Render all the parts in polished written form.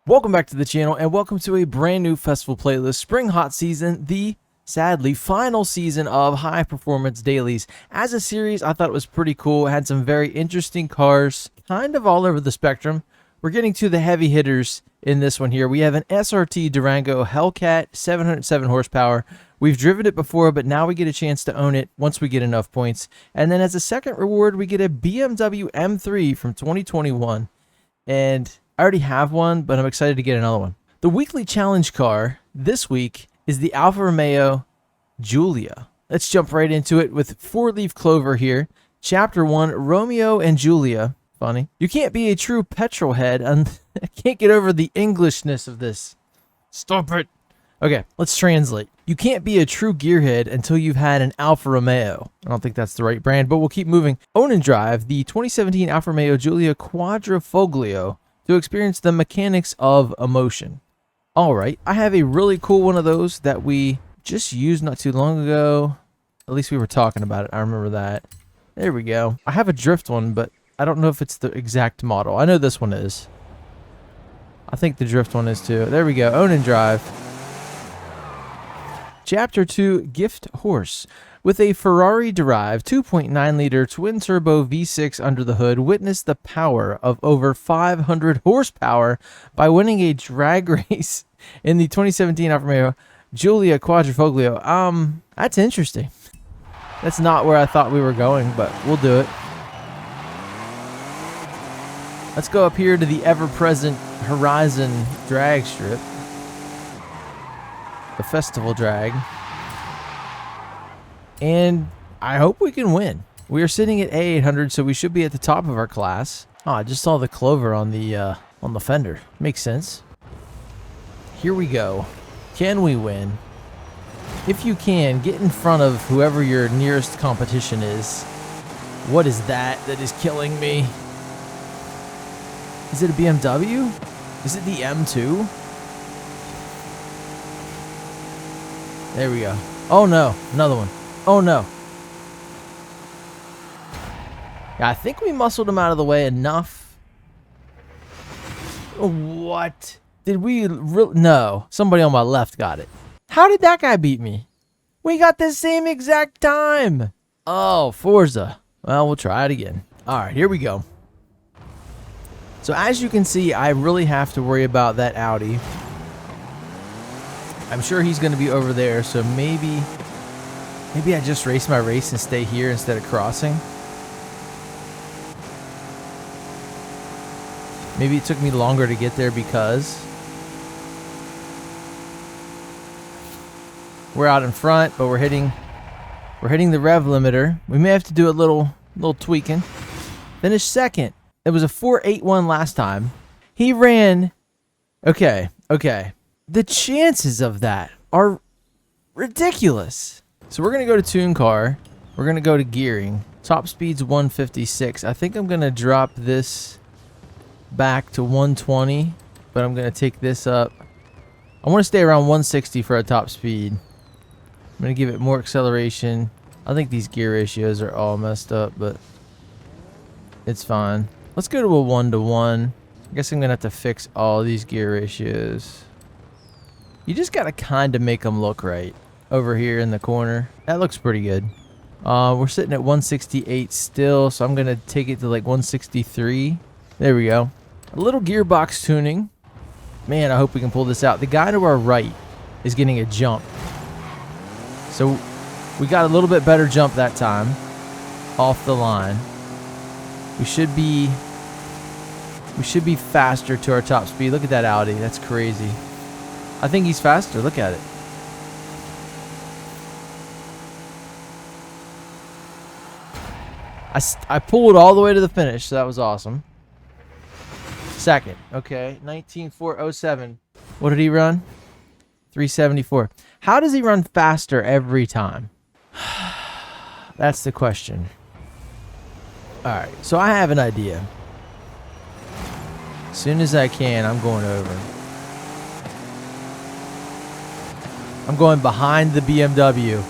Welcome back to the channel and welcome to a brand new festival playlist, Spring Hot Season, the sadly final season of High Performance Dailies. As a series, I thought it was pretty cool. It had some very interesting cars, kind of all over the spectrum. We're getting to the heavy hitters in this one here. We have an SRT Durango Hellcat, 707 horsepower. We've driven it before, but now we get a chance to own it once we get enough points. And then as a second reward, we get a BMW M3 from 2021. And I already have one, but I'm excited to get another one. The weekly challenge car this week is the Alfa Romeo Giulia. Let's jump right into it with 4-leaf clover here. Chapter 1, Romeo and Julia. Funny. You can't be a true petrol head and I can't get over the Englishness of this. Stop it. Okay, let's translate. You can't be a true gearhead until you've had an Alfa Romeo. I don't think that's the right brand, but we'll keep moving. Own and drive the 2017 Alfa Romeo Giulia Quadrifoglio to experience the mechanics of emotion. All right, I have a really cool one of those that we just used not too long ago. At least we were talking about it. I remember that. There we go. I have a drift one, but I don't know if it's the exact model. I know this one is. I think the drift one is too. There we go. Own and drive. Chapter 2, Gift Horse. With a Ferrari-derived 2.9-liter twin-turbo V6 under the hood, witness the power of over 500 horsepower by winning a drag race in the 2017 Alfa Romeo Giulia Quadrifoglio. That's interesting. That's not where I thought we were going, but we'll do it. Let's go up here to the ever-present Horizon drag strip. The festival drag. And I hope we can win. We are sitting at A800, so we should be at the top of our class. Oh, I just saw the clover on the fender. Makes sense. Here we go. Can we win? If you can, get in front of whoever your nearest competition is. What is that is killing me? Is it a BMW? Is it the M2? There we go. Oh no, another one. Oh no. Yeah, I think we muscled him out of the way enough. What? Did we no, somebody on my left got it. How did that guy beat me? We got the same exact time. Oh, Forza. Well, we'll try it again. All right, here we go. So as you can see, I really have to worry about that Audi. I'm sure he's going to be over there, so maybe I just race my race and stay here instead of crossing. Maybe it took me longer to get there because we're out in front, but we're hitting the rev limiter. We may have to do a little tweaking. Finished second. It was a 4.81 last time. He ran. Okay. The chances of that are ridiculous. So we're going to go to tune car. We're going to go to gearing. Top speed's 156. I think I'm going to drop this back to 120, but I'm going to take this up. I want to stay around 160 for a top speed. I'm going to give it more acceleration. I think these gear ratios are all messed up, but it's fine. Let's go to a 1-to-1. I guess I'm going to have to fix all these gear ratios. You just got to kind of make them look right. Over here in the corner. That looks pretty good. We're sitting at 168 still, so I'm going to take it to like 163. There we go. A little gearbox tuning. Man, I hope we can pull this out. The guy to our right is getting a jump. So we got a little bit better jump that time. Off the line. We should be faster to our top speed. Look at that Audi. That's crazy. I think he's faster. Look at it. I pulled all the way to the finish, so that was awesome. Second. Okay. 19.407. What did he run? 374. How does he run faster every time? That's the question. Alright, so I have an idea. As soon as I can, I'm going over. I'm going behind the BMW.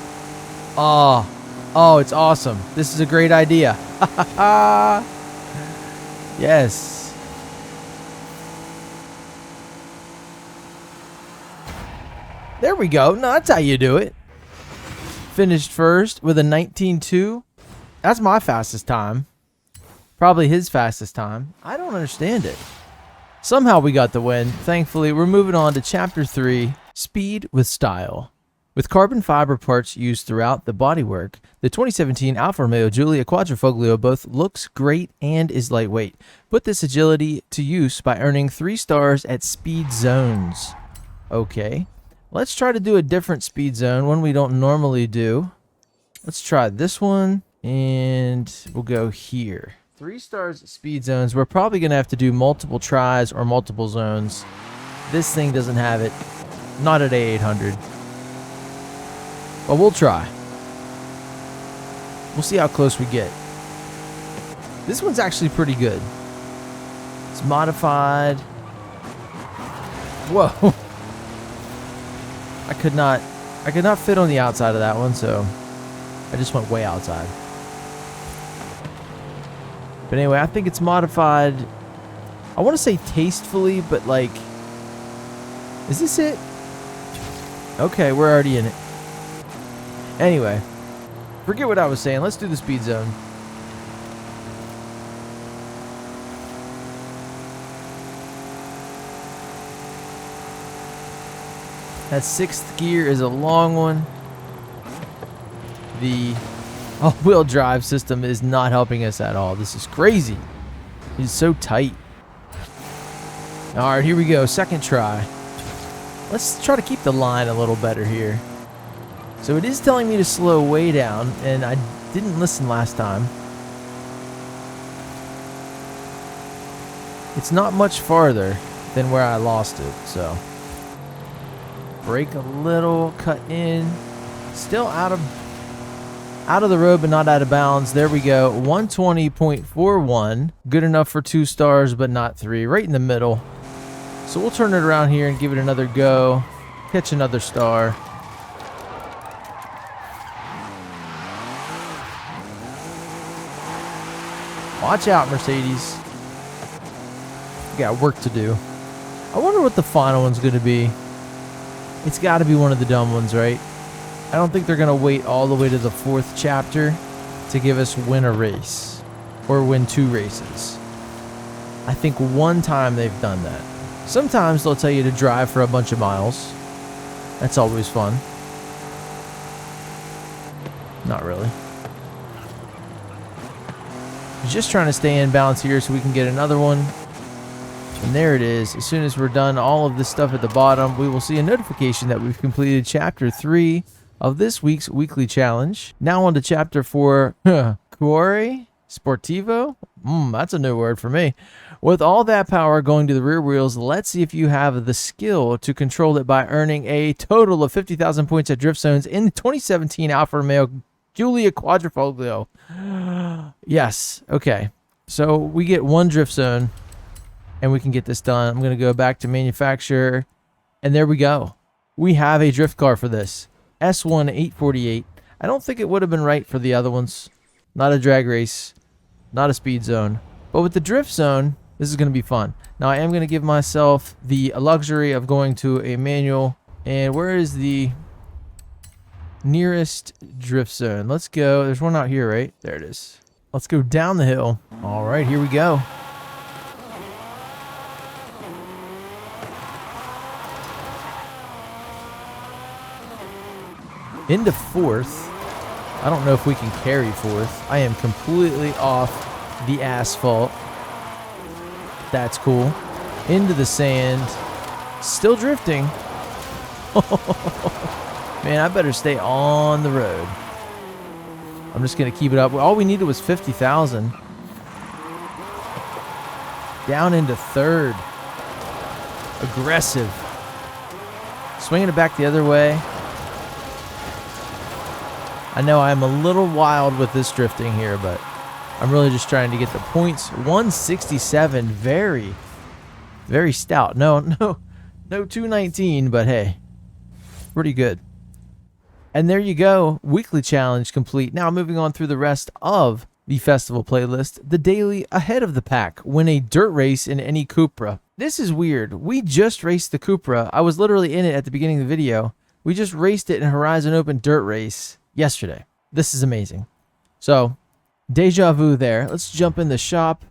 Oh, it's awesome. This is a great idea. Yes. There we go. No, that's how you do it. Finished first with a 19.2. That's my fastest time. Probably his fastest time. I don't understand it. Somehow we got the win. Thankfully, we're moving on to Chapter 3, Speed with Style. With carbon fiber parts used throughout the bodywork, the 2017 Alfa Romeo Giulia Quadrifoglio both looks great and is lightweight. Put this agility to use by earning 3 stars at speed zones. Okay, let's try to do a different speed zone, one we don't normally do. Let's try this one, and we'll go here. 3 stars at speed zones. We're probably going to have to do multiple tries or multiple zones. This thing doesn't have it. Not at A800. But we'll try. We'll see how close we get. This one's actually pretty good. It's modified. Whoa. I could not fit on the outside of that one, so I just went way outside. But anyway, I think it's modified. I want to say tastefully, but like, is this it? Okay, we're already in it. Anyway, forget what I was saying. Let's do the speed zone. That 6th gear is a long one. The all-wheel drive system is not helping us at all. This is crazy. It's so tight. All right, here we go. Second try. Let's try to keep the line a little better here. So it is telling me to slow way down, and I didn't listen last time. It's not much farther than where I lost it, so. Brake a little, cut in. Still out of the road, but not out of bounds. There we go. 120.41. Good enough for 2 stars, but not 3. Right in the middle. So we'll turn it around here and give it another go. Catch another star. Watch out, Mercedes. We got work to do. I wonder what the final one's going to be. It's got to be one of the dumb ones, right? I don't think they're going to wait all the way to the 4th chapter to give us win a race or win 2 races. I think one time they've done that. Sometimes they'll tell you to drive for a bunch of miles. That's always fun. Not really. Just trying to stay in balance here so we can get another one. And there it is. As soon as we're done all of this stuff at the bottom, we will see a notification that we've completed Chapter 3 of this week's weekly challenge. Now on to Chapter 4, Cuore Sportivo. That's a new word for me. With all that power going to the rear wheels, let's see if you have the skill to control it by earning a total of 50,000 points at drift zones in the 2017 Alfa Romeo Giulia Quadrifoglio. Yes. Okay. So we get 1 drift zone, and we can get this done. I'm going to go back to manufacturer, and there we go. We have a drift car for this. S1 848. I don't think it would have been right for the other ones. Not a drag race, not a speed zone. But with the drift zone, this is going to be fun. Now I am going to give myself the luxury of going to a manual. And where is the nearest drift zone? Let's go. There's one out here, right? There it is. Let's go down the hill. All right, here we go. Into 4th. I don't know if we can carry 4th. I am completely off the asphalt. That's cool. Into the sand. Still drifting. Man, I better stay on the road. I'm just going to keep it up. All we needed was 50,000. Down into 3rd. Aggressive. Swinging it back the other way. I know I'm a little wild with this drifting here, but I'm really just trying to get the points. 167, very, very stout. No 219, but hey, pretty good. And there you go, weekly challenge complete. Now moving on through the rest of the festival playlist, the daily ahead of the pack. Win a dirt race in any Cupra. This is weird. We just raced the Cupra. I was literally in it at the beginning of the video. We just raced it in Horizon Open Dirt Race yesterday. This is amazing. So, deja vu there. Let's jump in the shop.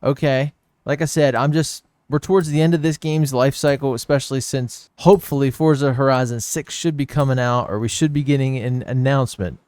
Okay. Like I said, we're towards the end of this game's life cycle, especially since hopefully Forza Horizon 6 should be coming out, or we should be getting an announcement,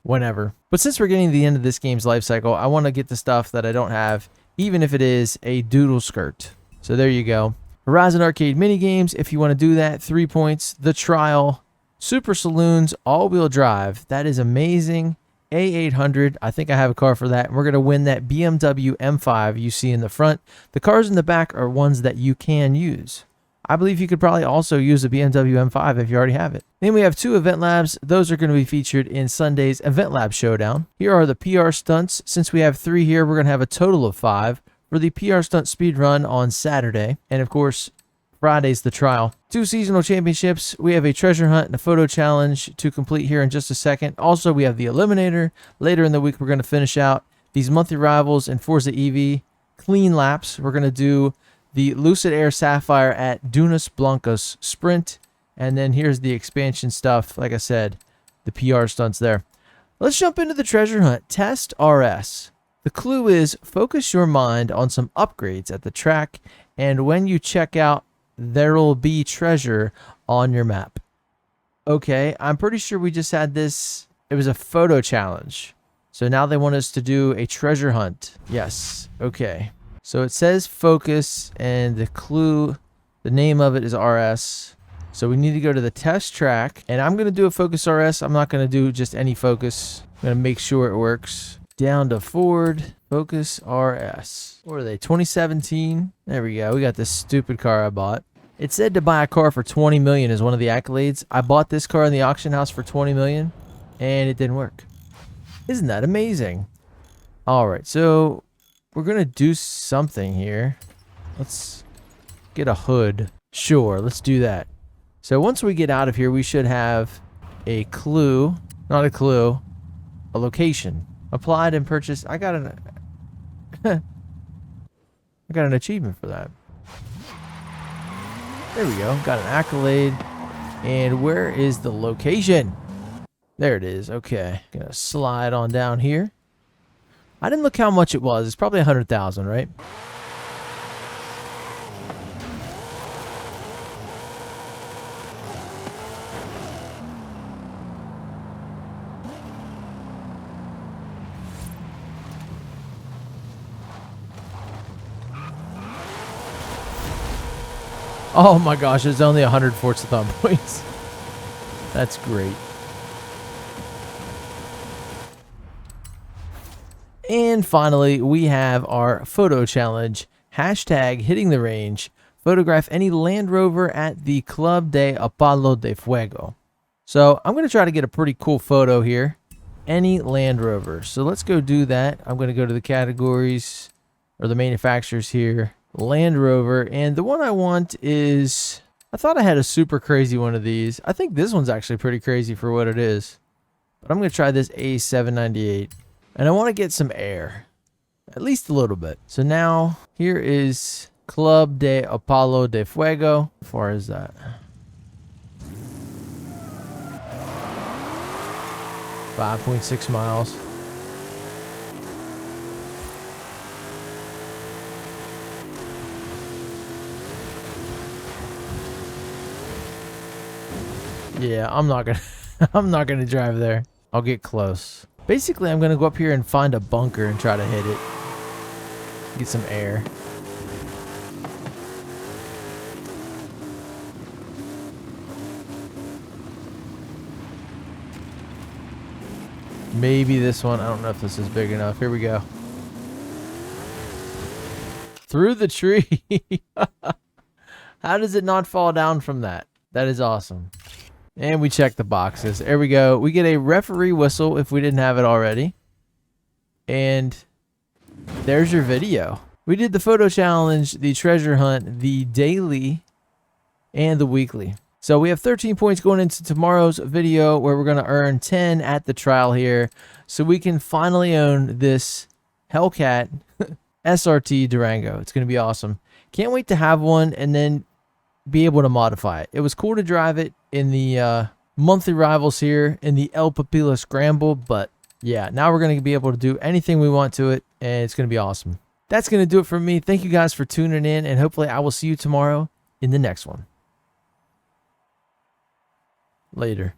whenever. But since we're getting to the end of this game's life cycle, I want to get the stuff that I don't have, even if it is a doodle skirt. So there you go. Horizon Arcade minigames, if you want to do that, 3 points. The Trial, Super Saloons, all-wheel drive. That is amazing. A800, I think I have a car for that. We're going to win that BMW M5 you see in the front. The cars in the back are ones that you can use. I believe you could probably also use a BMW M5 if you already have it. Then we have 2 event labs. Those are going to be featured in Sunday's Event Lab Showdown. Here are the PR stunts. Since we have 3 here, we're going to have a total of 5 for the PR stunt speed run on Saturday. And of course, Friday's the trial. 2 seasonal championships. We have a treasure hunt and a photo challenge to complete here in just a second. Also, we have the Eliminator. Later in the week, we're going to finish out these monthly rivals in Forza EV. Clean laps. We're going to do the Lucid Air Sapphire at Dunas Blancas Sprint. And then here's the expansion stuff. Like I said, the PR stunts there. Let's jump into the treasure hunt. Test RS. The clue is focus your mind on some upgrades at the track, and when you check out, there'll be treasure on your map. Okay, I'm pretty sure we just had this. It was a photo challenge. So now they want us to do a treasure hunt. Yes, okay. So it says focus, and the clue, the name of it is RS. So we need to go to the test track, and I'm going to do a focus RS. I'm not going to do just any focus. I'm going to make sure it works. Down to Ford, Focus RS. What are they, 2017? There we go. We got this stupid car I bought. It said to buy a car for 20 million is one of the accolades. I bought this car in the auction house for 20 million, and it didn't work. Isn't that amazing? All right, so we're going to do something here. Let's get a hood. Sure, let's do that. So once we get out of here, we should have a clue. Not a clue. A location. Applied and purchased. I got an achievement for that. There we go. Got an accolade. And where is the location? There it is. Okay. Gonna slide on down here. I didn't look how much it was. It's probably 100,000, right? Oh my gosh, it's only 100 Forza points. That's great. And finally, we have our photo challenge. Hashtag hitting the range. Photograph any Land Rover at the Club de Apalo de Fuego. So I'm going to try to get a pretty cool photo here. Any Land Rover. So let's go do that. I'm going to go to the categories or the manufacturers here. Land Rover, and the one I want is, I thought I had a super crazy one of these. I think this one's actually pretty crazy for what it is, but I'm going to try this A798, and I want to get some air, at least a little bit. So now here is Club de Apalo de Fuego. How far is that? 5.6 miles. Yeah, I'm not gonna drive there. I'll get close. Basically, I'm gonna go up here and find a bunker and try to hit it. Get some air. Maybe this one. I don't know if this is big enough. Here we go. Through the tree. How does it not fall down from that? That is awesome. And we check the boxes. There we go. We get a referee whistle if we didn't have it already. And there's your video. We did the photo challenge, the treasure hunt, the daily, and the weekly. So we have 13 points going into tomorrow's video where we're going to earn 10 at the trial here. So we can finally own this Hellcat SRT Durango. It's going to be awesome. Can't wait to have one and then be able to modify it. It was cool to drive it in the monthly rivals here in the El Papila Scramble, but yeah, now we're going to be able to do anything we want to it, and it's going to be awesome. That's going to do it for me. Thank you guys for tuning in, and hopefully I will see you tomorrow in the next one. Later.